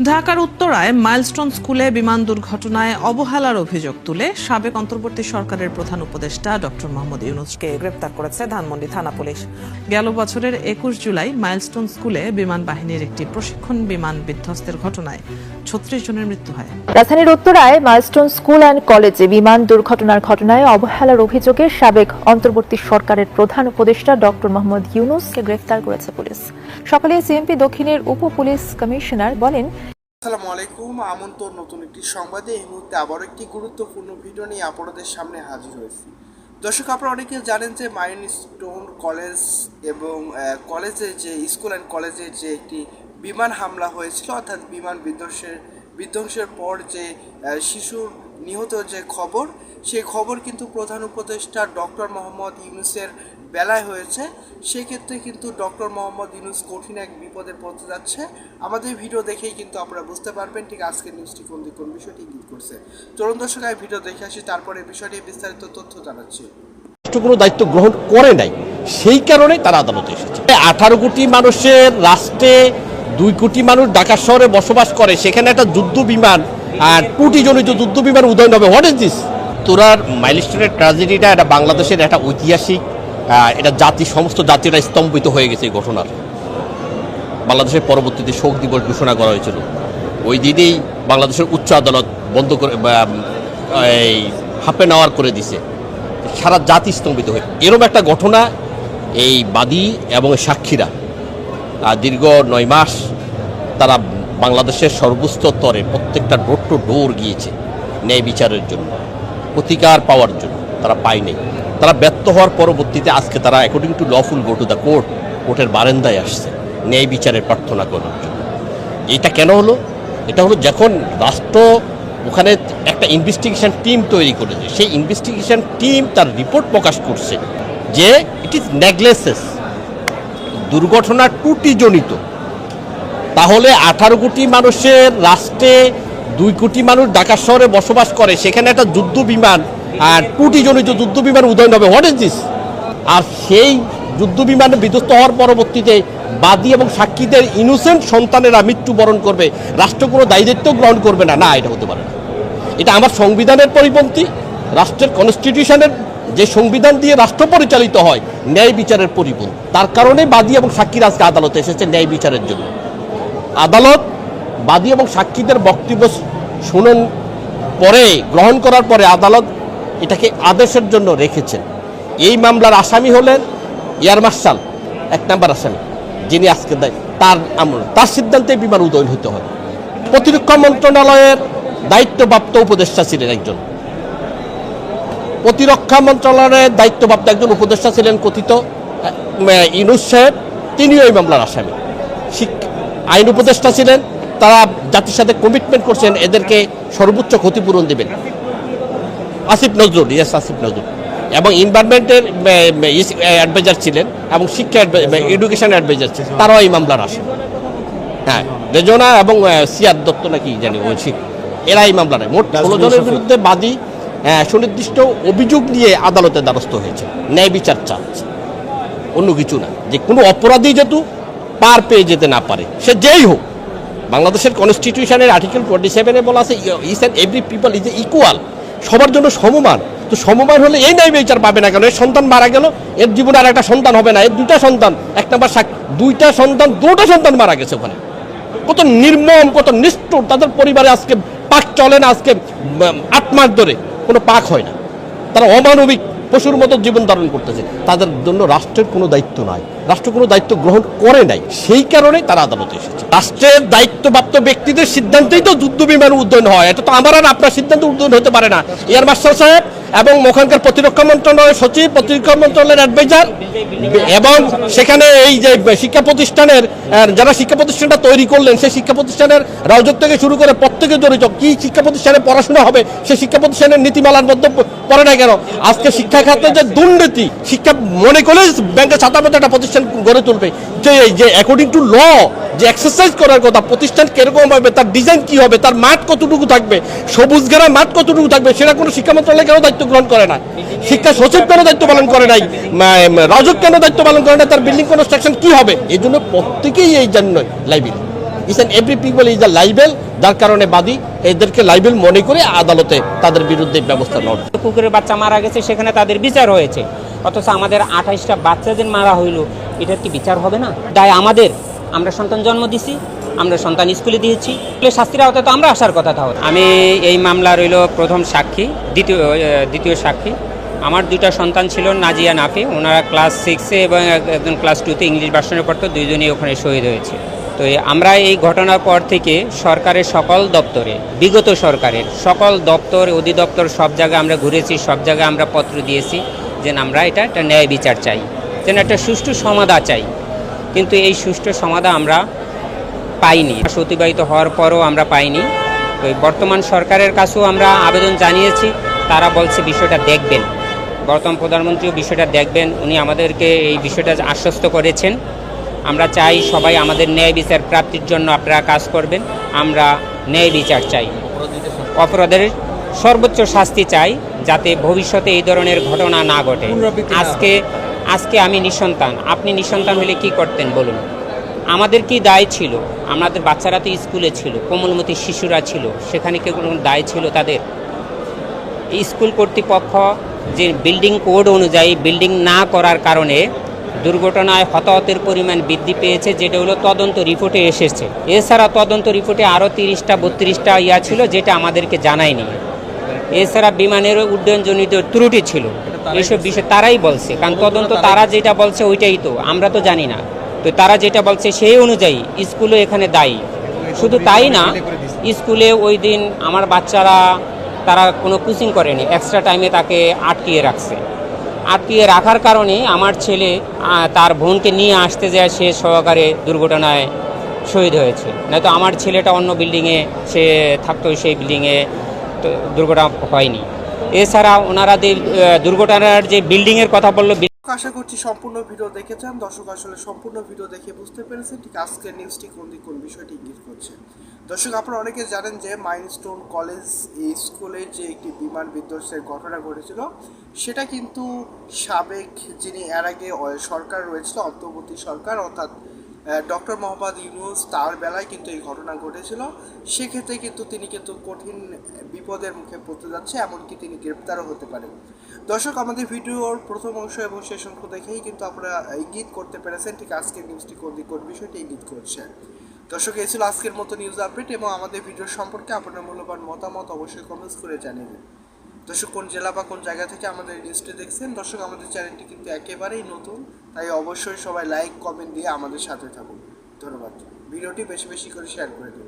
ঢাকার উত্তরায় মাইলস্টোন স্কুলে বিমান দুর্ঘটনায় অবহেলার অভিযোগ তুলে সাবেক অন্তর্বর্তী সরকারের প্রধান উপদেষ্টা ডক্টর মোহাম্মদ ইউনূসকে গ্রেপ্তার করেছে ধানমন্ডি থানা পুলিশ। গেল বছরের ২১ জুলাই মাইলস্টোন স্কুলে বিমান বাহিনীর একটি প্রশিক্ষণ বিমান বিধ্বস্তের ঘটনায় ৩৬ জনের মৃত্যু হয়। রাজধানীর উত্তরায় মাইলস্টোন স্কুল অ্যান্ড কলেজে বিমান দুর্ঘটনার ঘটনায় অবহেলার অভিযোগে সাবেক অন্তর্বর্তী সরকারের প্রধান উপদেষ্টা ডক্টর মোহাম্মদ ইউনূসকে গ্রেফতার করেছে পুলিশ। সকালে সিএমপি দক্ষিণের উপ পুলিশ কমিশনার বলেন, আসসালামু আলাইকুম, আমন্ত্রণ নতুন একটি সংবাদে। এই মুহূর্তে আবারও একটি গুরুত্বপূর্ণ ভিডিও নিয়ে আপনাদের সামনে হাজির হয়েছি। দর্শক, আপনারা অনেকে জানেন যে মাইলস্টোন কলেজ এবং কলেজে যে স্কুল অ্যান্ড কলেজে যে একটি বিমান হামলা হয়েছিল, অর্থাৎ বিমান বিধ্বংসের পর যে শিশুর নিহত যে খবর, সেই খবর কিন্তু প্রধান উপদেষ্টা ডক্টর মোহাম্মদ ইউনূসের বেলায় হয়েছে। সেক্ষেত্রে কিন্তু ডক্টর মোহাম্মদ ইউনূস কঠিন এক বিপদে পড়তে যাচ্ছে। আমাদের ভিডিও দেখেই কিন্তু আপনারা বুঝতে পারবেন ঠিক আজকের নিউজটি কোন বিষয়টি ইঙ্গিত করছে। চলুন দর্শক, এই ভিডিও দেখে আসি, তারপরে বিষয়টি বিস্তারিত তথ্য জানাচ্ছি। কোনো দায়িত্ব গ্রহণ করে নাই, সেই কারণে তারা আদালতে এসেছে। ১৮ কোটি মানুষের রাষ্ট্রে ২ কোটি মানুষ ঢাকা শহরে বসবাস করে, সেখানে একটা যুদ্ধ বিমান আর ত্রুটিজনিত যুদ্ধ বিমান উদয়ন হবে। What is this? তোরার মাইলস্টোনের ট্র্যাজেডিটা এটা বাংলাদেশের একটা ঐতিহাসিক, এটা সমস্ত জাতিরা স্তম্ভিত হয়ে গেছে এই ঘটনার। বাংলাদেশের পরবর্তীতে শোক দিবস ঘোষণা করা হয়েছিল। ওই দিনেই বাংলাদেশের উচ্চ আদালত বন্ধ করে হাফ অ্যান আওয়ার করে দিছে, সারা জাতি স্তম্ভিত হয়ে। এরকম একটা ঘটনা এই বাদী এবং সাক্ষীরা দীর্ঘ ৯ মাস তারা বাংলাদেশের সর্বোচ্চ স্তরে প্রত্যেকটা ডোর টু ডোর গিয়েছে ন্যায় বিচারের জন্য, প্রতিকার পাওয়ার জন্য। তারা পায়নি। তারা ব্যর্থ হওয়ার পরবর্তীতে আজকে তারা according to lawful go to the কোর্টের বারান্দায় আসছে ন্যায় বিচারের প্রার্থনা করার জন্য। এটা কেন হলো? এটা হলো যখন রাষ্ট্র ওখানে একটা ইনভেস্টিগেশন টিম তৈরি করেছে, সেই ইনভেস্টিগেশন টিম তার রিপোর্ট প্রকাশ করছে যে ইট ইজ নেগলেসেস, দুর্ঘটনা ত্রুটিজনিত। তাহলে ১৮ কোটি মানুষের রাষ্ট্রে ২ কোটি মানুষ ঢাকা শহরে বসবাস করে, সেখানে একটা যুদ্ধ বিমান আর ত্রুটিজনিত যুদ্ধ বিমান উদয়ন হবে। What is this? আর সেই যুদ্ধ বিমানে বিধ্বস্ত হওয়ার পরবর্তীতে বাদী এবং সাক্ষীদের ইনোসেন্ট সন্তানেরা মৃত্যুবরণ করবে, রাষ্ট্র কোনো দায়িত্ব গ্রহণ করবে না। না, এটা হতে পারে না। এটা আমার সংবিধানের পরিপন্থী। রাষ্ট্রের কনস্টিটিউশনের যে সংবিধান দিয়ে রাষ্ট্র পরিচালিত হয়, ন্যায় বিচারের পরিপন্থী। তার কারণে বাদী এবং সাক্ষীরা আজকে আদালতে এসেছে ন্যায় বিচারের জন্য। আদালত বাদী এবং সাক্ষীদের বক্তব্য শুনেন পরে, গ্রহণ করার পরে আদালত এটাকে আদেশের জন্য রেখেছেন। এই মামলার আসামি হলেন এয়ার মার্শাল, ১ নম্বর আসামি, যিনি আজকে তার সিদ্ধান্তে বিমান উদয়ন হতে হয়। প্রতিরক্ষা মন্ত্রণালয়ের দায়িত্বপ্রাপ্ত উপদেষ্টা ছিলেন একজন, প্রতিরক্ষা মন্ত্রণালয়ের দায়িত্বপ্রাপ্ত একজন উপদেষ্টা ছিলেন কথিত ইউনূস সাহেব, তিনিও এই মামলার আসামি। আইন উপদেষ্টা ছিলেন, তারা জাতির সাথে কমিটমেন্ট করছেন এদেরকে সর্বোচ্চ ক্ষতিপূরণ দেবেন। আসিফ নজরুল, আসিফ নজরুল, এবং এনভায়রনমেন্টের অ্যাডভাইজার ছিলেন এবং শিক্ষা এডুকেশন অ্যাডভাইজার ছিলেন, তারাও এই মামলার আসামি। হ্যাঁ, রেজনা এবং সিয়াদ দত্ত নাকি জানি, এরা এই মামলা নেয়। মোট ১৬ জনের বিরুদ্ধে বাদী সুনির্দিষ্ট অভিযোগ নিয়ে আদালতে দ্বারস্থ হয়েছে, ন্যায় বিচার চাচ্ছে, অন্য কিছু না। যে কোনো অপরাধী যেহেতু পার পেয়ে যেতে না পারে, সে যেই হোক। বাংলাদেশের কনস্টিটিউশনের আর্টিকেল 27-এ বলা আছে each and every people is equal, সবার জন্য সমমান। তো সমমান হলে এই ন্যায় বিচার পাবে না কেন? এর সন্তান মারা গেল, এর জীবনে আর একটা সন্তান হবে না, এর 2টা সন্তান, 1 নম্বর 2টা সন্তান মারা গেছে ওখানে। কত নির্মম, কত নিষ্ঠুর। তাদের পরিবারে আজকে পাক চলে না, আজকে 8 মাস ধরে কোনো পাক হয় না। তারা অমানবিক পশুর মতো জীবন ধারণ করতেছে। তাদের জন্য রাষ্ট্রের কোনো দায়িত্ব নাই, রাষ্ট্র কোনো দায়িত্ব গ্রহণ করে নাই, সেই কারণে তারা আদালতে এসেছে। রাষ্ট্রের দায়িত্বপ্রাপ্ত ব্যক্তিদের সিদ্ধান্তেই তো যুদ্ধ বিমান উদ্যয়ন হয়। এটা তো আমার আর আপনার সিদ্ধান্ত উদ্যয়ন হতে পারে না। এয়ার মার্শাল সাহেব এবং ওখানকার প্রতিরক্ষা মন্ত্রণালয়ের সচিব, প্রতিরক্ষা মন্ত্রণালয়ের অ্যাডভাইজার, এবং সেখানে এই যে শিক্ষা প্রতিষ্ঠানের যারা শিক্ষা প্রতিষ্ঠানটা তৈরি করলেন, সেই শিক্ষা প্রতিষ্ঠানের রাজক থেকে শুরু করে প্রত্যেকে জড়িত। কি শিক্ষা প্রতিষ্ঠানে পড়াশোনা হবে, সেই শিক্ষা প্রতিষ্ঠানের নীতিমালার মধ্যে পড়ে না কেন? আজকে শিক্ষা খাতে যে দুর্নীতি, শিক্ষা মনে করলে ব্যাংকের ছাতার মধ্যে একটা প্রতিষ্ঠান গড়ে তুলবে, যে অ্যাকর্ডিং টু ল যে এক্সারসাইজ করার কথা, প্রতিষ্ঠান কিরকম হবে, তার ডিজাইন কি হবে, তার মাঠ কতটুকু থাকবে, সবুজ ঘেরা মাঠ কতটুকু থাকবে, সেটা কোনো শিক্ষা মন্ত্রণালয় কেন দায়িত্ব গ্রহণ করে না? শিক্ষা সচিব কেন দায়িত্ব পালন করে নাই? রাজক কেন দায়িত্ব পালন করে না? তার বিল্ডিং কনস্ট্রাকশন কি হবে? এই জন্য প্রত্যেকেই এই জন্য library is and every people is a liable, যার কারণে বাদী এদেরকে লাইবেল মনে করে আদালতে তাদের বিরুদ্ধে ব্যবস্থা নেওয়া। কুকুরের বাচ্চা মারা গেছে, সেখানে তাদের বিচার হয়েছে, অথচ আমাদের 28টা বাচ্চাদের মারা হইল, এটার কি বিচার হবে না? দায় আমাদের, আমরা সন্তান জন্ম দিছি, আমরা সন্তান স্কুলে দিয়েছি, শাস্তির আওতায় তো আমরা আসার কথা। তাহলে আমি এই মামলা রইল প্রথম সাক্ষী, দ্বিতীয় সাক্ষী। আমার দুইটা সন্তান ছিল, নাজিয়া নাফি, ওনারা ক্লাস 6-এ এবং একজন ক্লাস 2-তে ইংলিশ ভার্সনে পড়তো, দুইজনই ওখানে শহীদ হয়েছে। তো আমরা এই ঘটনার পর থেকে সরকারের সকল দপ্তরে, বিগত সরকারের সকল দপ্তর অধিদপ্তর সব জায়গায় আমরা ঘুরেছি, সব জায়গায় আমরা পত্র দিয়েছি যে আমরা এটা একটা ন্যায় বিচার চাই, যেন একটা সুষ্ঠু সমাধান চাই। কিন্তু এই সুষ্ঠু সমাধান আমরা পাইনি, অতিবাহিত হওয়ার পরও আমরা পাইনি। তো বর্তমান সরকারের কাছেও আমরা আবেদন জানিয়েছি, তারা বলছে বিষয়টা দেখবেন, বর্তমান প্রধানমন্ত্রীও বিষয়টা দেখবেন, উনি আমাদেরকে এই বিষয়টা আশ্বস্ত করেছেন। আমরা চাই সবাই আমাদের ন্যায় বিচার প্রাপ্তির জন্য আপনারা কাজ করবেন। আমরা ন্যায় বিচার চাই, অপরাধের সর্বোচ্চ শাস্তি চাই, যাতে ভবিষ্যতে এই ধরনের ঘটনা না ঘটে। আজকে আমি নিঃসন্তান, আপনি নিঃসন্তান হলে কি করতেন বলুন? আমাদের কি দায় ছিল? আমাদের বাচ্চারা তো স্কুলে ছিল, কোমলমতি শিশুরা ছিল, সেখানে কি কোনো দায় ছিল তাদের? স্কুল কর্তৃপক্ষ যে বিল্ডিং কোড অনুযায়ী বিল্ডিং না করার কারণে দুর্ঘটনায় হতাহতের পরিমাণ বৃদ্ধি পেয়েছে, যেটা হলো তদন্ত রিপোর্টে এসেছে। এছাড়া তদন্ত রিপোর্টে আরও 30-32টা ছিল, যেটা আমাদেরকে জানায়নি। এছাড়া বিমানের উড্ডয়নজনিত ত্রুটি ছিল, এইসব বিষয় তারাই বলছে, কারণ তদন্ত তারা যেটা বলছে ওইটাই তো, আমরা তো জানি না। তো তারা যেটা বলছে সেই অনুযায়ী স্কুলে এখানে দায়ী। শুধু তাই না, স্কুলে ওই দিন আমার বাচ্চারা তারা কোনো কোচিং করেনি, এক্সট্রা টাইমে তাকে আটকিয়ে রাখছে। আটকিয়ে রাখার কারণে আমার ছেলে তার বোনকে নিয়ে আসতে যায়, সে সহকারে দুর্ঘটনায় শহীদ হয়েছে। নয়তো আমার ছেলেটা অন্য বিল্ডিংয়ে সে থাকতো, সেই বিল্ডিংয়ে তো দুর্ঘটনা হয়নি। এছাড়া ওনারা যে দুর্ঘটনার যে বিল্ডিংয়ের কথা বললো, আশা করছি সম্পূর্ণ ভিডিও দেখেছেন। দর্শক আসলে সম্পূর্ণ ভিডিও দেখে বুঝতে পেরেছেন ঠিক আজকের নিউজটি কোন বিষয়টি ইঙ্গিত করছে। দর্শক আপনারা অনেকে জানেন যে মাইলস্টোন কলেজ এই স্কুলে যে একটি বিমান বিধ্বংসের ঘটনা ঘটেছিল, সেটা কিন্তু সাবেক যিনি এর আগে সরকার রয়েছিল, অন্তর্বর্তী সরকার অর্থাৎ ডক্টর মোহাম্মদ ইউনূস, তার বেলায় কিন্তু এই ঘটনা ঘটেছিল। সেক্ষেত্রে কিন্তু তিনি কিন্তু কঠিন বিপদের মুখে পড়তে যাচ্ছে, এমনকি তিনি গ্রেপ্তারও হতে পারেন। দর্শক আমাদের ভিডিওর প্রথম অংশ এবং শেষ অংশ দেখেই কিন্তু আপনারা ইঙ্গিত করতে পেরেছেন ঠিক আজকের নিউজটি কোন বিষয়টি ইঙ্গিত করছে। দর্শক এই ছিল আজকের মতো নিউজ আপডেট, এবং আমাদের ভিডিও সম্পর্কে আপনার মূল্যবান মতামত অবশ্যই কমেন্টস করে জানিয়ে। দর্শক কোন জেলা বা কোন জায়গা থেকে আমাদের নিউজটি দেখছেন? দর্শক আমাদের চ্যানেলটি কিন্তু একেবারেই নতুন, তাই অবশ্যই সবাই লাইক কমেন্ট দিয়ে আমাদের সাথে থাকুন। ধন্যবাদ। ভিডিওটি বেশি বেশি করে শেয়ার করে দিন।